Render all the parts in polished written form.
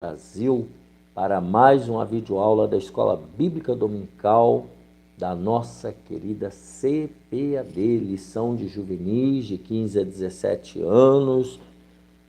Brasil para mais uma videoaula da Escola Bíblica Dominical da nossa querida CPAD, lição de juvenis de 15 a 17 anos,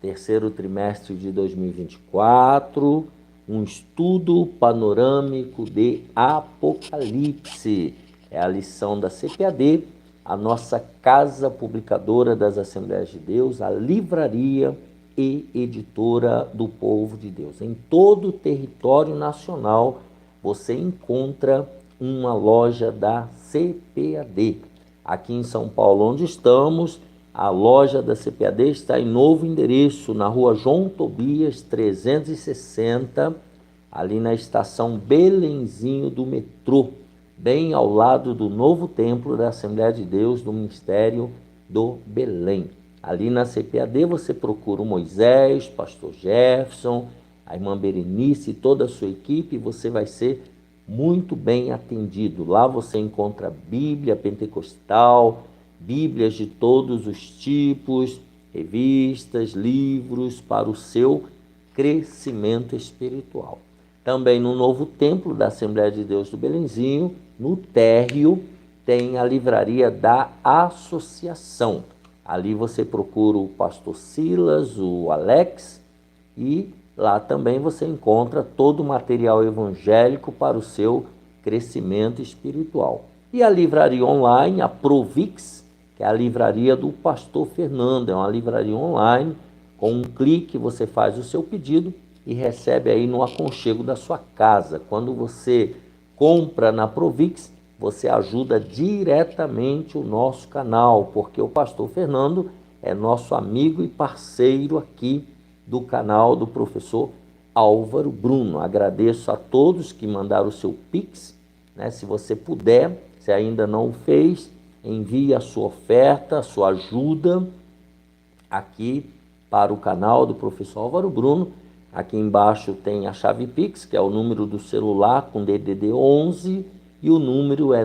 terceiro trimestre de 2024, um estudo panorâmico de Apocalipse. É a lição da CPAD, a nossa casa publicadora das Assembleias de Deus, a livraria e editora do povo de Deus. Em todo o território nacional você encontra uma loja da CPAD. Aqui em São Paulo, onde estamos, a loja da CPAD está em novo endereço, na rua João Tobias 360, ali na estação Belenzinho do metrô, bem ao lado do novo templo da Assembleia de Deus do Ministério do Belém. Ali na CPAD você procura o Moisés, pastor Jefferson, a irmã Berenice e toda a sua equipe, você vai ser muito bem atendido. Lá você encontra Bíblia pentecostal, Bíblias de todos os tipos, revistas, livros para o seu crescimento espiritual. Também no novo templo da Assembleia de Deus do Belenzinho, no térreo, tem a livraria da Associação. Ali você procura o pastor Silas, o Alex, e lá também você encontra todo o material evangélico para o seu crescimento espiritual. E a livraria online, a Provix, que é a livraria do pastor Fernando, é uma livraria online, com um clique você faz o seu pedido e recebe aí no aconchego da sua casa. Quando você compra na Provix, você ajuda diretamente o nosso canal, porque o pastor Fernando é nosso amigo e parceiro aqui do canal do professor Álvaro Bruno. Agradeço a todos que mandaram o seu Pix, né? Se você puder, se ainda não o fez, envie a sua oferta, a sua ajuda aqui para o canal do professor Álvaro Bruno. Aqui embaixo tem a chave Pix, que é o número do celular com DDD 11, e o número é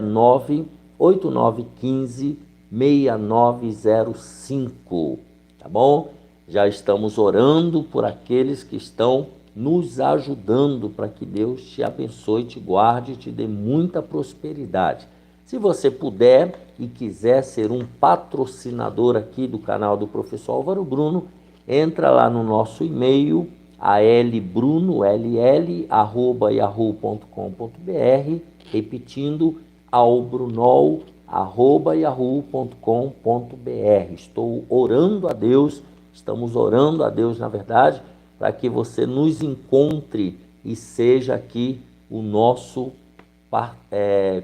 98915-6905, tá bom? Já estamos orando por aqueles que estão nos ajudando para que Deus te abençoe, te guarde e te dê muita prosperidade. Se você puder e quiser ser um patrocinador aqui do canal do professor Álvaro Bruno, entra lá no nosso e-mail, albrunol@yahoo.com.br, repetindo, albrunol@yahoo.com.br. Estou orando a Deus, estamos orando a Deus, na verdade, para que você nos encontre e seja aqui o nosso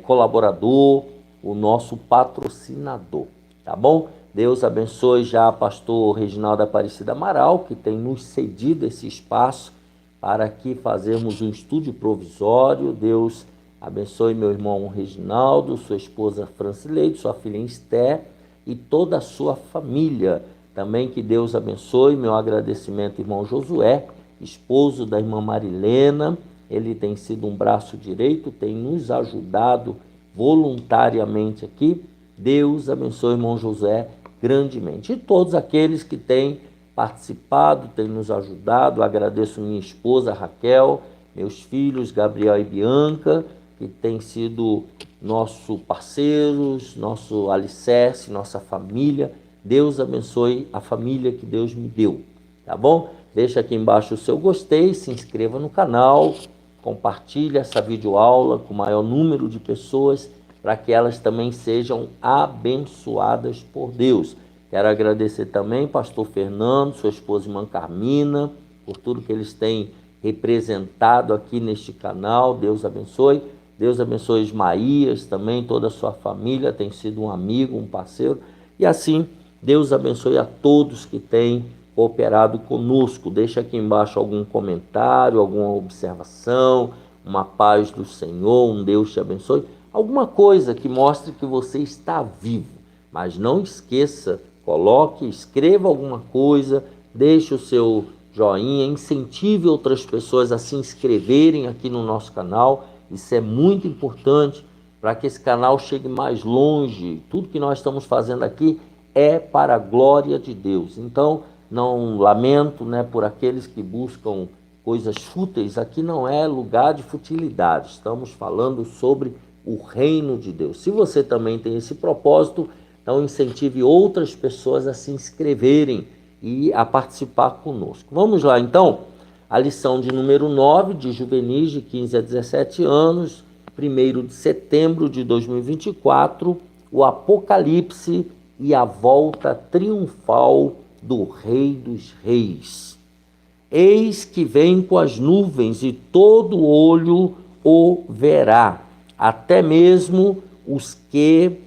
colaborador, o nosso patrocinador, tá bom? Deus abençoe já a pastor Reginaldo Aparecida Amaral, que tem nos cedido esse espaço para aqui fazermos um estúdio provisório. Deus abençoe meu irmão Reginaldo, sua esposa Francileide, sua filha Esther e toda a sua família. Também que Deus abençoe, meu agradecimento, irmão Josué, esposo da irmã Marilena. Ele tem sido um braço direito, tem nos ajudado voluntariamente aqui. Deus abençoe, irmão José, grandemente. E todos aqueles que têm participado, têm nos ajudado. Agradeço minha esposa Raquel, meus filhos Gabriel e Bianca, que têm sido nossos parceiros, nosso alicerce, nossa família. Deus abençoe a família que Deus me deu, tá bom? Deixa aqui embaixo o seu gostei, se inscreva no canal, compartilhe essa videoaula com o maior número de pessoas, para que elas também sejam abençoadas por Deus. Quero agradecer também pastor Fernando, sua esposa irmã Carmina, por tudo que eles têm representado aqui neste canal. Deus abençoe. Deus abençoe Ismaías também, toda a sua família, tem sido um amigo, um parceiro. E assim, Deus abençoe a todos que têm cooperado conosco. Deixa aqui embaixo algum comentário, alguma observação, uma paz do Senhor, um Deus te abençoe. Alguma coisa que mostre que você está vivo. Mas não esqueça, coloque, escreva alguma coisa, deixe o seu joinha, incentive outras pessoas a se inscreverem aqui no nosso canal. Isso é muito importante para que esse canal chegue mais longe. Tudo que nós estamos fazendo aqui é para a glória de Deus. Então, não lamento, né, por aqueles que buscam coisas fúteis, aqui não é lugar de futilidade. Estamos falando sobre o reino de Deus. Se você também tem esse propósito, então incentive outras pessoas a se inscreverem e a participar conosco. Vamos lá, então. A lição de número 9, de juvenis de 15 a 17 anos, 1º de setembro de 2024, o Apocalipse e a volta triunfal do Rei dos Reis. Eis que vem com as nuvens e todo olho o verá, até mesmo os que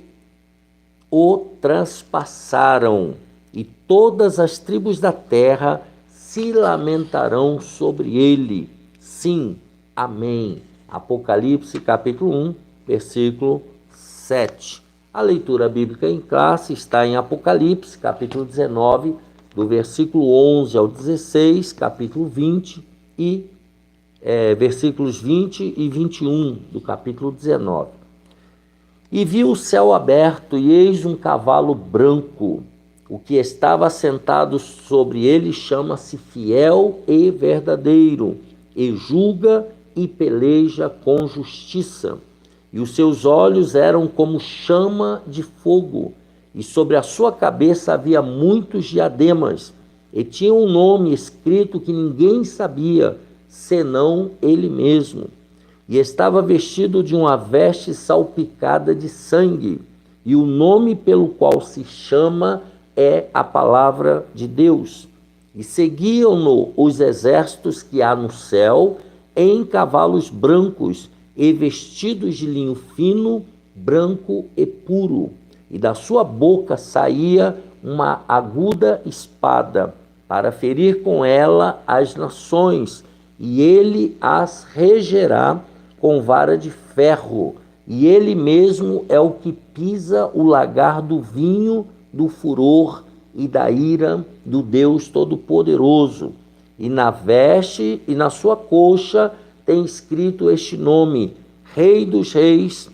o transpassaram, e todas as tribos da terra se lamentarão sobre ele. Sim, amém. Apocalipse capítulo 1, versículo 7. A leitura bíblica em classe está em Apocalipse capítulo 19, do versículo 11 ao 16, capítulo 20 e versículos 20 e 21 do capítulo 19. E vi o céu aberto, e eis um cavalo branco. O que estava sentado sobre ele chama-se Fiel e Verdadeiro, e julga e peleja com justiça. E os seus olhos eram como chama de fogo, e sobre a sua cabeça havia muitos diademas, e tinha um nome escrito que ninguém sabia, senão ele mesmo. E estava vestido de uma veste salpicada de sangue, e o nome pelo qual se chama é a palavra de Deus. E seguiam-no os exércitos que há no céu, em cavalos brancos, e vestidos de linho fino, branco e puro. E da sua boca saía uma aguda espada, para ferir com ela as nações, e ele as regerá com vara de ferro, e ele mesmo é o que pisa o lagar do vinho do furor e da ira do Deus Todo-Poderoso. E na veste e na sua coxa tem escrito este nome: Rei dos Reis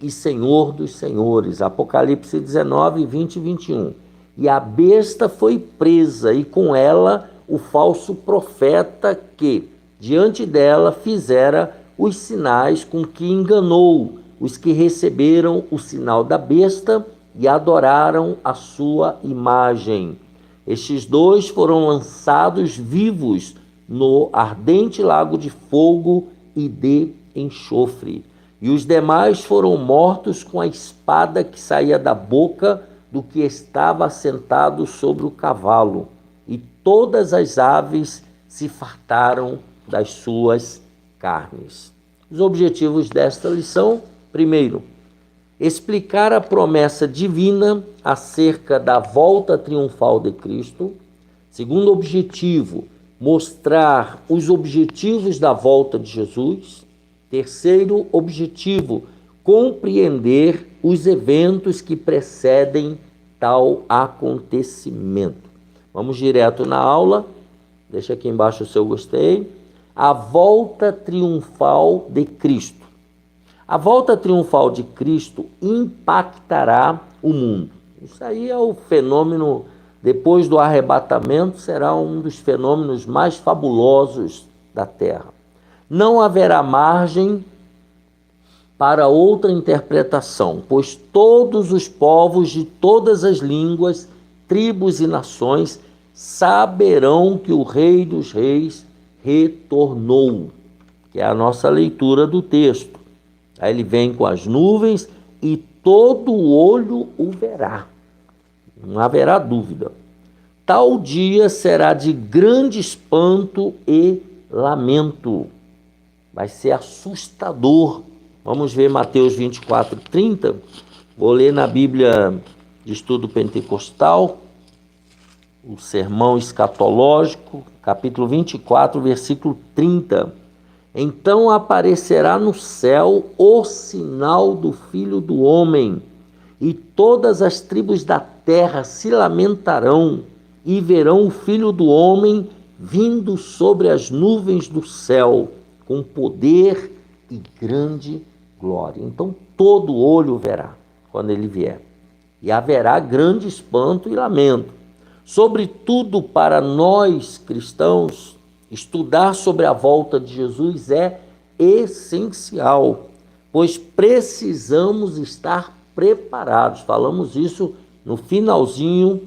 e Senhor dos Senhores. Apocalipse 19, 20 e 21. E a besta foi presa, e com ela o falso profeta que, diante dela, fizera os sinais com que enganou os que receberam o sinal da besta e adoraram a sua imagem. Estes dois foram lançados vivos no ardente lago de fogo e de enxofre. E os demais foram mortos com a espada que saía da boca do que estava assentado sobre o cavalo. E todas as aves se fartaram das suas carnes. Os objetivos desta lição: primeiro, explicar a promessa divina acerca da volta triunfal de Cristo. Segundo objetivo, mostrar os objetivos da volta de Jesus. Terceiro objetivo, compreender os eventos que precedem tal acontecimento. Vamos direto na aula. Deixa aqui embaixo o seu gostei. A volta triunfal de Cristo. A volta triunfal de Cristo impactará o mundo. Isso aí é o fenômeno, depois do arrebatamento, será um dos fenômenos mais fabulosos da Terra. Não haverá margem para outra interpretação, pois todos os povos de todas as línguas, tribos e nações saberão que o Rei dos Reis retornou, que é a nossa leitura do texto. Aí ele vem com as nuvens e todo olho o verá. Não haverá dúvida. Tal dia será de grande espanto e lamento. Vai ser assustador. Vamos ver Mateus 24, 30. Vou ler na Bíblia de Estudo Pentecostal, o Sermão Escatológico, capítulo 24, versículo 30. Então aparecerá no céu o sinal do Filho do Homem, e todas as tribos da terra se lamentarão, e verão o Filho do Homem vindo sobre as nuvens do céu, com poder e grande glória. Então todo olho verá quando ele vier, e haverá grande espanto e lamento. Sobretudo para nós cristãos, Estudar sobre a volta de Jesus é essencial, pois precisamos estar preparados. Falamos isso no finalzinho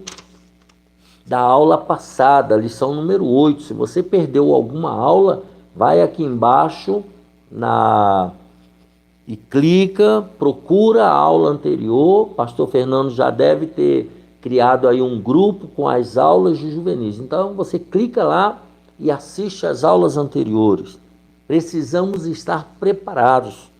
da aula passada, lição número 8. Se você perdeu alguma aula, vai aqui embaixo e clica, procura a aula anterior. Pastor Fernando já deve ter criado aí um grupo com as aulas de juvenis. Então você clica lá e assiste às aulas anteriores. Precisamos estar preparados.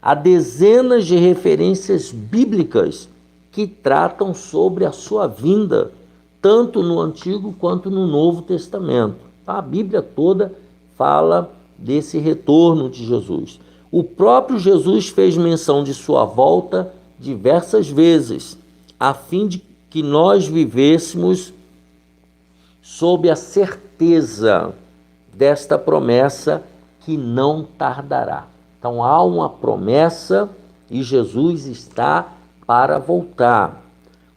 Há dezenas de referências bíblicas que tratam sobre a sua vinda, tanto no Antigo quanto no Novo Testamento. A Bíblia toda fala desse retorno de Jesus. O próprio Jesus fez menção de sua volta diversas vezes, a fim de que nós vivêssemos sob a certeza desta promessa que não tardará. Então há uma promessa e Jesus está para voltar.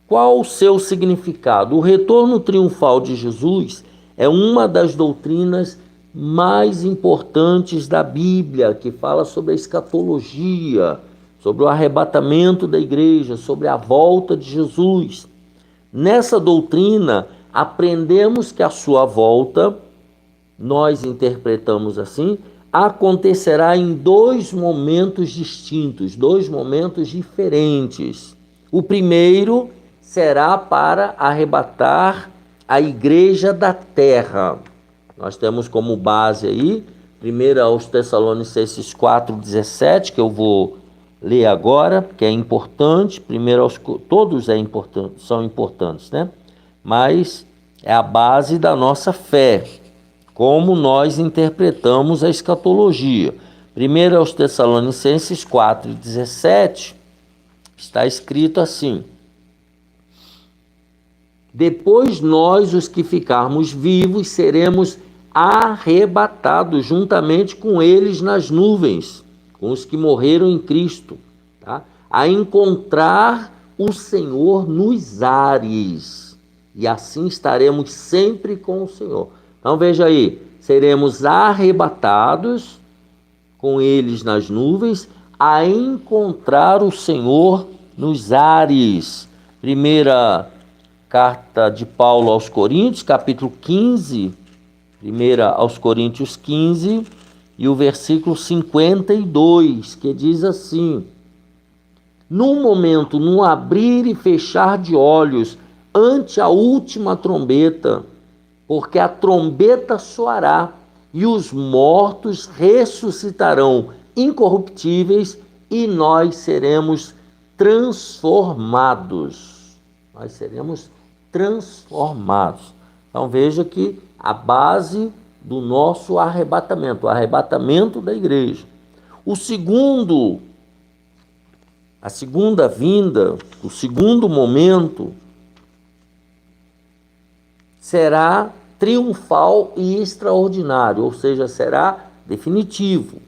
Qual o seu significado? O retorno triunfal de Jesus é uma das doutrinas mais importantes da Bíblia, que fala sobre a escatologia, sobre o arrebatamento da igreja, sobre a volta de Jesus. Nessa doutrina, aprendemos que a sua volta, nós interpretamos assim, acontecerá em dois momentos distintos, dois momentos diferentes. O primeiro será para arrebatar a igreja da terra. Nós temos como base aí, 1 aos Tessalonicenses 4,17, que eu vou ler agora, que é importante. Todos são importantes, né? Mas é a base da nossa fé, como nós interpretamos a escatologia. 1 aos Tessalonicenses 4,17, está escrito assim: depois nós, os que ficarmos vivos, seremos arrebatados juntamente com eles nas nuvens, com os que morreram em Cristo, tá? A encontrar o Senhor nos ares, e assim estaremos sempre com o Senhor. Então veja aí, seremos arrebatados com eles nas nuvens, a encontrar o Senhor nos ares. Primeira carta de Paulo aos Coríntios, capítulo 15, 1 aos Coríntios 15, e o versículo 52, que diz assim: num momento, num abrir e fechar de olhos, ante a última trombeta, porque a trombeta soará, e os mortos ressuscitarão incorruptíveis, e nós seremos transformados. Nós seremos transformados. Então veja que a base do nosso arrebatamento, o arrebatamento da igreja. A segunda vinda, o segundo momento, será triunfal e extraordinário, ou seja, será definitivo.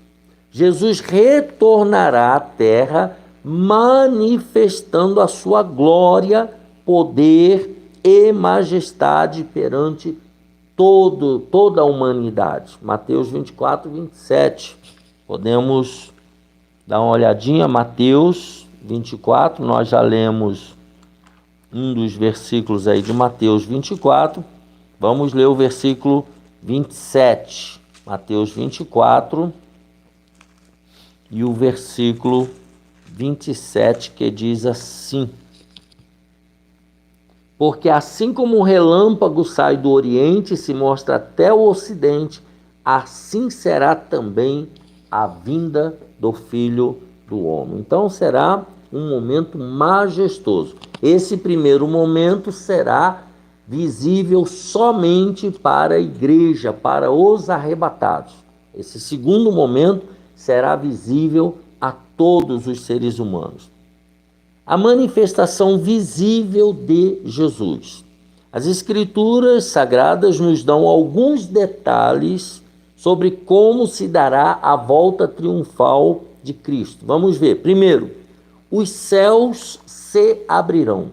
Jesus retornará à terra manifestando a sua glória, poder e majestade perante toda a humanidade. Mateus 24, 27. Podemos dar uma olhadinha, Mateus 24, nós já lemos um dos versículos aí de Mateus 24. Vamos ler o versículo 27. Mateus 24 e o versículo 27, que diz assim: porque assim como o relâmpago sai do Oriente e se mostra até o Ocidente, assim será também a vinda do Filho do Homem. Então será um momento majestoso. Esse primeiro momento será visível somente para a igreja, para os arrebatados. Esse segundo momento será visível a todos os seres humanos. A manifestação visível de Jesus. As Escrituras Sagradas nos dão alguns detalhes sobre como se dará a volta triunfal de Cristo. Vamos ver. Primeiro, os céus se abrirão.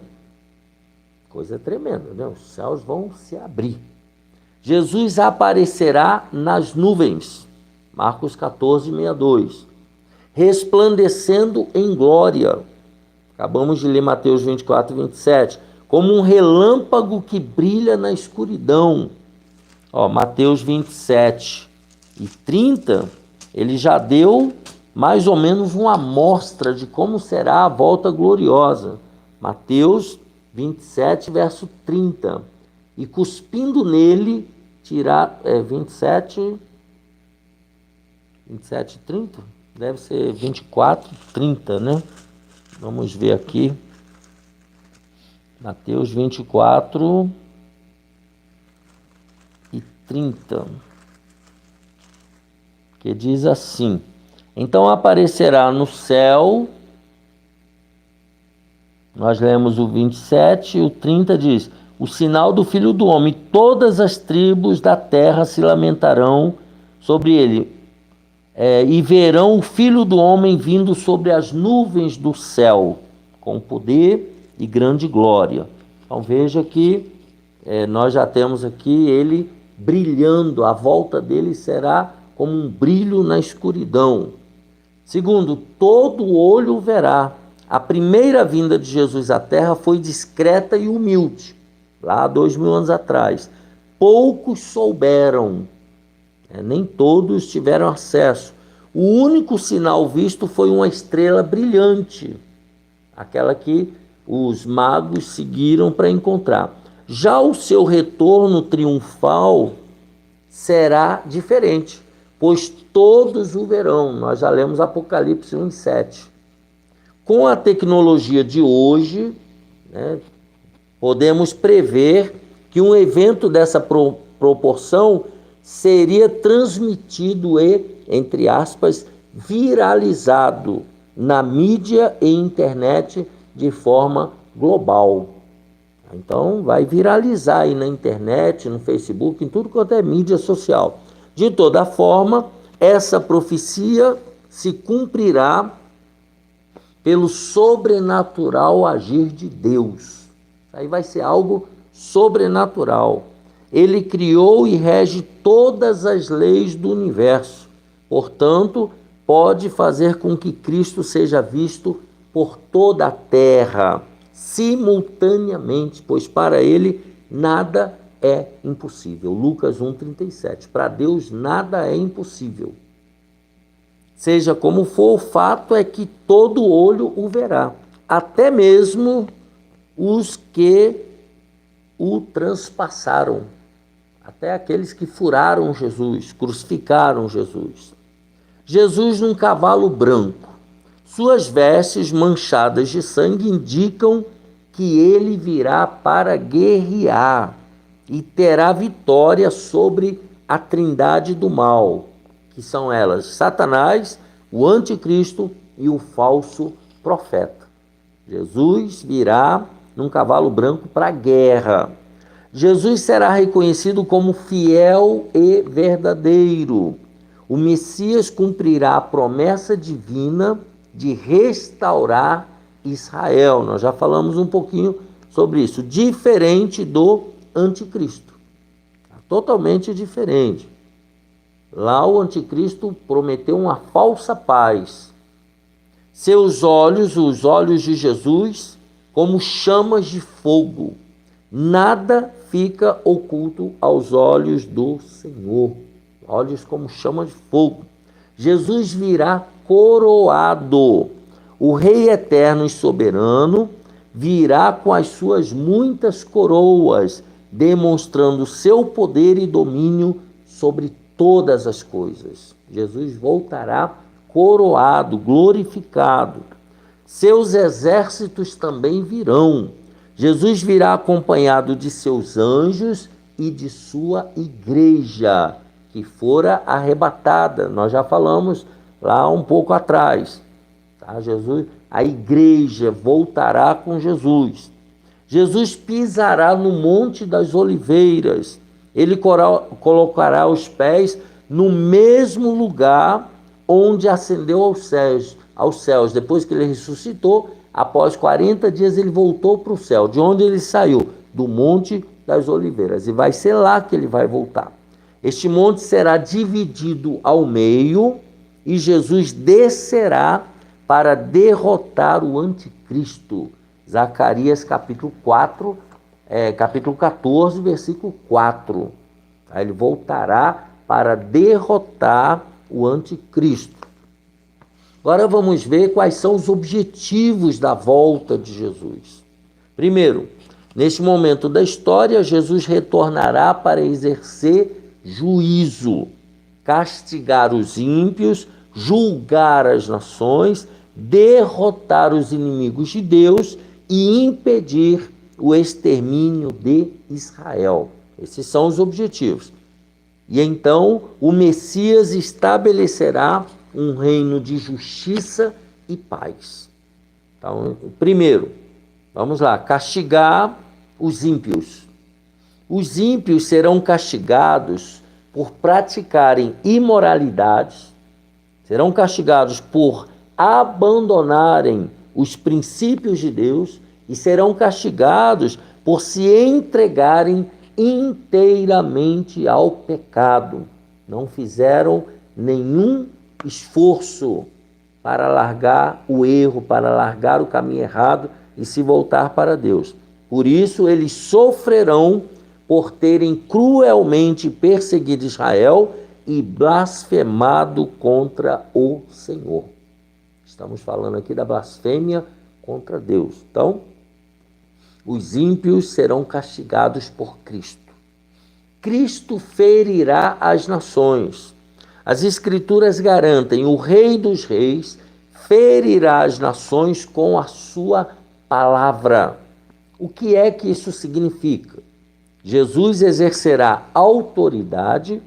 Coisa tremenda, né? Os céus vão se abrir. Jesus aparecerá nas nuvens, Marcos 14, 62, resplandecendo em glória, acabamos de ler Mateus 24, 27, como um relâmpago que brilha na escuridão. Mateus 27 e 30, ele já deu mais ou menos uma amostra de como será a volta gloriosa. Mateus 27, verso 30. E cuspindo nele, tirar... 27 e 30? Deve ser 24, 30, né? Vamos ver aqui. Mateus 24 e 30. Que diz assim: então aparecerá no céu, nós lemos o 27, o 30 diz: o sinal do Filho do Homem, todas as tribos da terra se lamentarão sobre ele, e verão o Filho do Homem vindo sobre as nuvens do céu, com poder e grande glória. Então veja que nós já temos aqui ele brilhando, a volta dele será como um brilho na escuridão. Segundo, todo olho o verá. A primeira vinda de Jesus à terra foi discreta e humilde, lá há 2000 anos atrás. Poucos souberam, nem todos tiveram acesso. O único sinal visto foi uma estrela brilhante, aquela que os magos seguiram para encontrar. Já o seu retorno triunfal será diferente, pois todos o verão. Nós já lemos Apocalipse 1:7. Com a tecnologia de hoje, podemos prever que um evento dessa proporção seria transmitido e, entre aspas, viralizado na mídia e internet de forma global. Então vai viralizar aí na internet, no Facebook, em tudo quanto é mídia social. De toda forma, essa profecia se cumprirá pelo sobrenatural agir de Deus. Aí vai ser algo sobrenatural. Ele criou e rege todas as leis do universo. Portanto, pode fazer com que Cristo seja visto por toda a terra, simultaneamente, pois para ele nada é impossível. Lucas 1:37. Para Deus nada é impossível. Seja como for, o fato é que todo olho o verá, até mesmo os que o transpassaram, até aqueles que furaram Jesus, crucificaram Jesus. Jesus num cavalo branco, suas vestes manchadas de sangue indicam que ele virá para guerrear e terá vitória sobre a trindade do mal, que são elas Satanás, o anticristo e o falso profeta. Jesus virá num cavalo branco para a guerra. Jesus será reconhecido como fiel e verdadeiro. O Messias cumprirá a promessa divina de restaurar Israel. Nós já falamos um pouquinho sobre isso. Diferente do anticristo. Totalmente diferente. Lá o anticristo prometeu uma falsa paz. Seus olhos, os olhos de Jesus, como chamas de fogo. Nada fica oculto aos olhos do Senhor. Olhos como chama de fogo. Jesus virá coroado. O Rei eterno e soberano virá com as suas muitas coroas, demonstrando seu poder e domínio sobre todas as coisas. Jesus voltará coroado, glorificado. Seus exércitos também virão. Jesus virá acompanhado de seus anjos e de sua igreja, que fora arrebatada. Nós já falamos lá um pouco atrás. Jesus, a igreja voltará com Jesus. Jesus pisará no Monte das Oliveiras. Ele colocará os pés no mesmo lugar onde ascendeu aos céus. Depois que ele ressuscitou, após 40 dias ele voltou para o céu. De onde ele saiu? Do Monte das Oliveiras, e vai ser lá que ele vai voltar. Este monte será dividido ao meio e Jesus descerá para derrotar o anticristo. Zacarias capítulo 14, versículo 4. Aí ele voltará para derrotar o anticristo. Agora vamos ver quais são os objetivos da volta de Jesus. Primeiro, neste momento da história, Jesus retornará para exercer juízo, castigar os ímpios, julgar as nações, derrotar os inimigos de Deus e impedir o extermínio de Israel. Esses são os objetivos. E então o Messias estabelecerá um reino de justiça e paz. Então, primeiro, vamos lá, castigar os ímpios. Os ímpios serão castigados por praticarem imoralidades, serão castigados por abandonarem os princípios de Deus e serão castigados por se entregarem inteiramente ao pecado. Não fizeram nenhum esforço para largar o erro, para largar o caminho errado e se voltar para Deus. Por isso, eles sofrerão por terem cruelmente perseguido Israel e blasfemado contra o Senhor. Estamos falando aqui da blasfêmia contra Deus. Então, os ímpios serão castigados por Cristo. Cristo ferirá as nações. As Escrituras garantem: o Rei dos Reis ferirá as nações com a sua palavra. O que é que isso significa? Jesus exercerá autoridade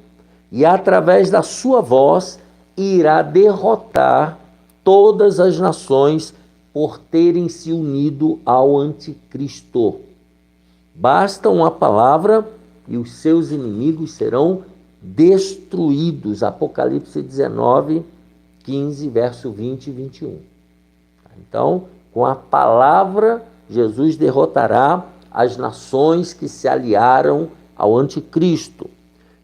e, através da sua voz, irá derrotar todas as nações por terem se unido ao anticristo. Basta uma palavra e os seus inimigos serão destruídos. Apocalipse 19, 15, verso 20 e 21. Então, com a palavra, Jesus derrotará as nações que se aliaram ao anticristo.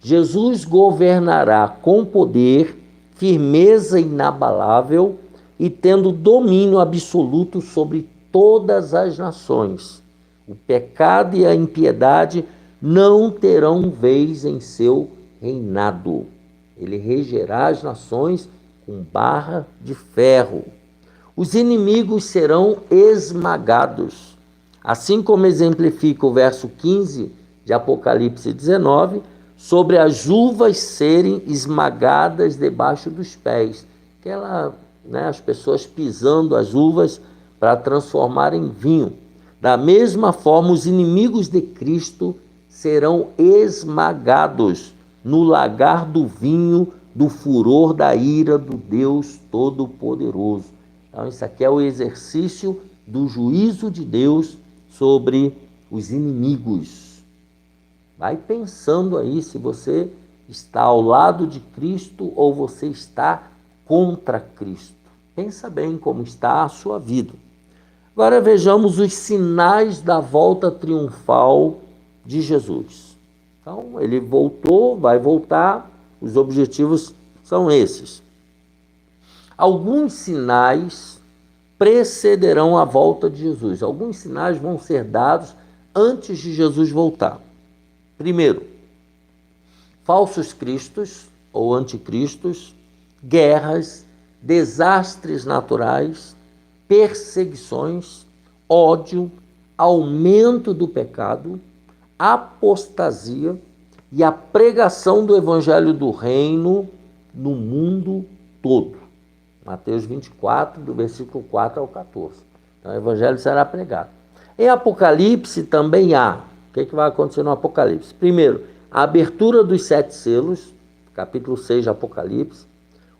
Jesus governará com poder, firmeza inabalável e tendo domínio absoluto sobre todas as nações. O pecado e a impiedade não terão vez em seu reinado. Ele regerá as nações com barra de ferro. Os inimigos serão esmagados. Assim como exemplifica o verso 15 de Apocalipse 19, sobre as uvas serem esmagadas debaixo dos pés. As pessoas pisando as uvas para transformar em vinho. Da mesma forma, os inimigos de Cristo serão esmagados no lagar do vinho do furor da ira do Deus Todo-Poderoso. Então, isso aqui é o exercício do juízo de Deus sobre os inimigos. Vai pensando aí se você está ao lado de Cristo ou você está contra Cristo. Pensa bem como está a sua vida. Agora vejamos os sinais da volta triunfal de Jesus. Então, ele voltou, vai voltar, os objetivos são esses. Alguns sinais precederão a volta de Jesus. Alguns sinais vão ser dados antes de Jesus voltar. Primeiro, falsos cristos ou anticristos, guerras, desastres naturais, perseguições, ódio, aumento do pecado, apostasia e a pregação do evangelho do reino no mundo todo. Mateus 24, do versículo 4 ao 14. Então, o evangelho será pregado. Em Apocalipse também há. O que vai acontecer no Apocalipse? Primeiro, a abertura dos 7 selos, capítulo 6 de Apocalipse.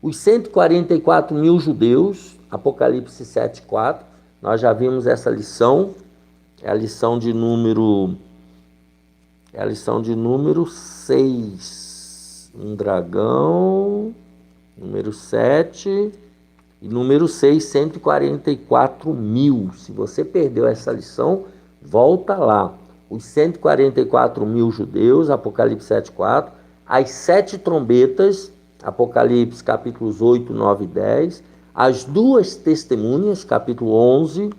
Os 144 mil judeus, Apocalipse 7, 4. Nós já vimos essa lição. É a lição de número 6. Um dragão. Número 7. E número 6, 144 mil. Se você perdeu essa lição, volta lá. os 144 mil judeus, Apocalipse 7,4, as 7 trombetas, Apocalipse capítulos 8, 9 e 10, as 2 testemunhas, capítulo 11,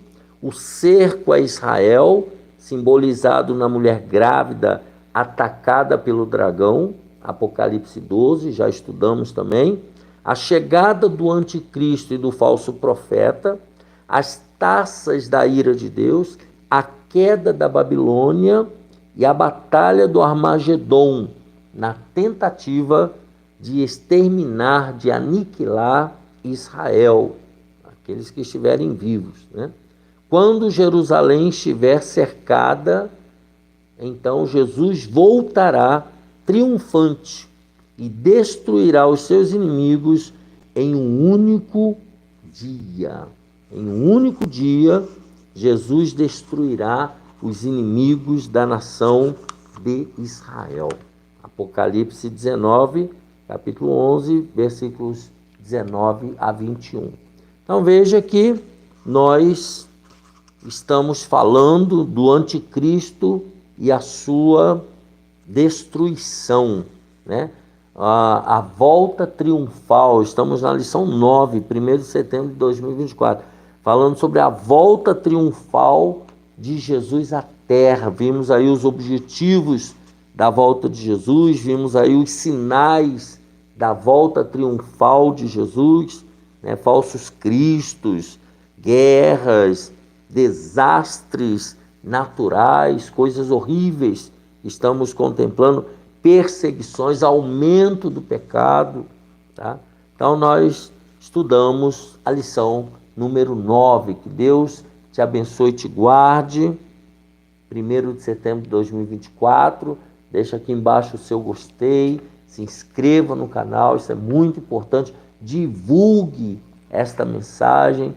o cerco a Israel, simbolizado na mulher grávida atacada pelo dragão, Apocalipse 12, já estudamos também, a chegada do anticristo e do falso profeta, as taças da ira de Deus, a queda da Babilônia e a batalha do Armagedom, na tentativa de exterminar, de aniquilar Israel, aqueles que estiverem vivos, né? Quando Jerusalém estiver cercada, então Jesus voltará triunfante e destruirá os seus inimigos em um único dia. Em um único dia, Jesus destruirá os inimigos da nação de Israel. Apocalipse 19, capítulo 11, versículos 19 a 21. Então veja que nós estamos falando do anticristo e a sua destruição, né? A volta triunfal, estamos na lição 9, 1º de setembro de 2024, falando sobre a volta triunfal de Jesus à terra. Vimos aí os objetivos da volta de Jesus, vimos aí os sinais da volta triunfal de Jesus, né? Falsos cristos, guerras, desastres naturais, coisas horríveis. Estamos contemplando perseguições, aumento do pecado, tá? Então nós estudamos a lição número 9. Que Deus te abençoe e te guarde. 1º de setembro de 2024. Deixa aqui embaixo o seu gostei, se inscreva no canal, isso é muito importante. Divulgue esta mensagem,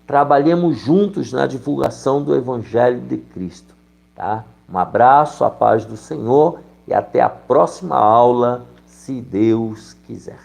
trabalhemos juntos na divulgação do Evangelho de Cristo, tá? Um abraço, a paz do Senhor e até a próxima aula, se Deus quiser.